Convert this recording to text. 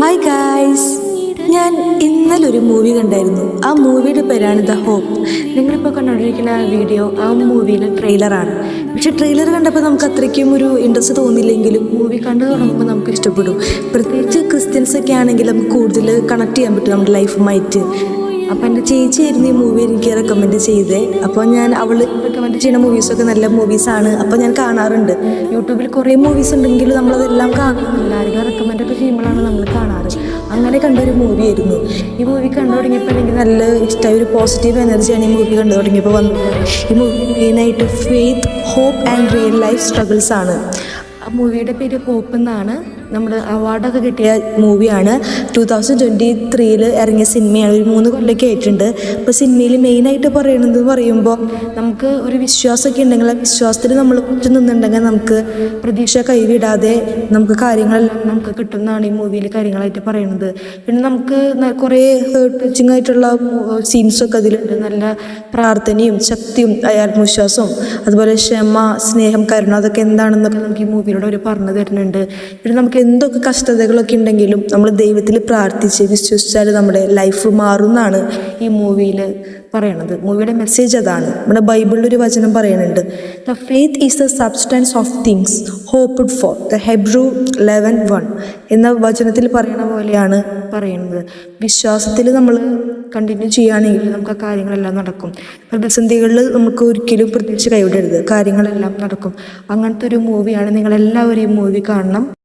Hi guys, ഞാൻ ഇന്നലെ ഒരു മൂവി കണ്ടായിരുന്നു. ആ മൂവിയുടെ പേരാണ് ദ ഹോപ്പ്. നിങ്ങളിപ്പോൾ കണ്ടുകൊണ്ടിരിക്കുന്ന വീഡിയോ ആ മൂവിയിലെ ട്രെയിലറാണ്. പക്ഷേ ട്രെയിലർ കണ്ടപ്പോൾ നമുക്ക് അത്രയ്ക്കും ഒരു ഇൻട്രസ്റ്റ് തോന്നില്ലെങ്കിലും മൂവി കണ്ടു തുടങ്ങുമ്പോൾ നമുക്ക് ഇഷ്ടപ്പെടും. പ്രത്യേകിച്ച് ക്രിസ്ത്യൻസ് ഒക്കെ ആണെങ്കിൽ നമുക്ക് കൂടുതൽ കണക്ട് ചെയ്യാൻ പറ്റും നമ്മുടെ ലൈഫുമായിട്ട്. അപ്പോൾ എൻ്റെ ചേച്ചിയായിരുന്നു ഈ മൂവി എനിക്ക് റെക്കമെൻഡ് ചെയ്തത്. അപ്പോൾ ഞാൻ അവൾ റെക്കമെൻഡ് ചെയ്യുന്ന മൂവീസൊക്കെ നല്ല മൂവീസാണ്. അപ്പോൾ ഞാൻ കാണാറുണ്ട്. യൂട്യൂബിൽ കുറേ മൂവീസ് ഉണ്ടെങ്കിലും നമ്മളതെല്ലാം കാണുന്നില്ല. ആരെങ്കിലും റെക്കമെൻഡൊക്കെ ചെയ്യുമ്പോഴാണ് നമ്മൾ കാണാറ്. അങ്ങനെ കണ്ടൊരു മൂവിയായിരുന്നു. ഈ മൂവി കണ്ടു തുടങ്ങിയപ്പോൾ എനിക്ക് നല്ല ഇഷ്ടമായ ഒരു പോസിറ്റീവ് എനർജിയാണ് ഈ മൂവി കണ്ടു തുടങ്ങിയപ്പോൾ വന്നത്. ഈ മൂവി മെയിനായിട്ട് faith, hope and real life struggles ആണ്. ആ മൂവിയുടെ പേര് ഹോപ്പ് എന്നാണ്. നമ്മൾ അവാർഡൊക്കെ കിട്ടിയ മൂവിയാണ്. 2023 ഇറങ്ങിയ സിനിമയാണ്. ഒരു 3 കൊല്ലമൊക്കെ ആയിട്ടുണ്ട്. അപ്പോൾ സിനിമയിൽ മെയിനായിട്ട് പറയുമ്പോൾ നമുക്ക് ഒരു വിശ്വാസമൊക്കെ ഉണ്ടെങ്കിൽ ആ വിശ്വാസത്തിൽ നമ്മൾ കുറച്ച് നിന്നുണ്ടെങ്കിൽ നമുക്ക് പ്രതീക്ഷ കൈവിടാതെ നമുക്ക് കാര്യങ്ങളെല്ലാം നമുക്ക് കിട്ടുന്നതാണ് ഈ മൂവിയിൽ കാര്യങ്ങളായിട്ട് പറയുന്നത്. പിന്നെ നമുക്ക് കുറേ ഹേർട്ട് ടച്ചിങ് ആയിട്ടുള്ള സീൻസൊക്കെ അതിലുണ്ട്. നല്ല പ്രാർത്ഥനയും ശക്തിയും ആത്മവിശ്വാസവും അതുപോലെ ക്ഷമ, സ്നേഹം, കരുണ അതൊക്കെ എന്താണെന്നൊക്കെ നമുക്ക് ഈ മൂവിയിലൂടെ അവർ പറഞ്ഞു തരുന്നുണ്ട്. പിന്നെ നമുക്ക് എന്തൊക്കെ കഷ്ടതകളൊക്കെ ഉണ്ടെങ്കിലും നമ്മൾ ദൈവത്തിൽ പ്രാർത്ഥിച്ച് വിശ്വസിച്ചാൽ നമ്മുടെ ലൈഫ് മാറുമെന്നാണ് ഈ മൂവിയിൽ പറയണത്. മൂവിയുടെ മെസ്സേജ് അതാണ്. നമ്മുടെ ബൈബിളിൽ ഒരു വചനം പറയുന്നുണ്ട്, the faith is the substance of things hoped for, the Hebrew 11:1 എന്ന വചനത്തിൽ പറയണ പോലെയാണ് പറയുന്നത്. വിശ്വാസത്തിൽ നമ്മൾ കണ്ടിന്യൂ ചെയ്യുകയാണെങ്കിൽ നമുക്ക് ആ കാര്യങ്ങളെല്ലാം നടക്കും. പ്രതിസന്ധികളിൽ നമുക്ക് ഒരിക്കലും പ്രതീക്ഷ കൈവിടരുത്, കാര്യങ്ങളെല്ലാം നടക്കും. അങ്ങനത്തെ ഒരു മൂവിയാണ്. നിങ്ങളെല്ലാവരും ഈ മൂവി കാണണം.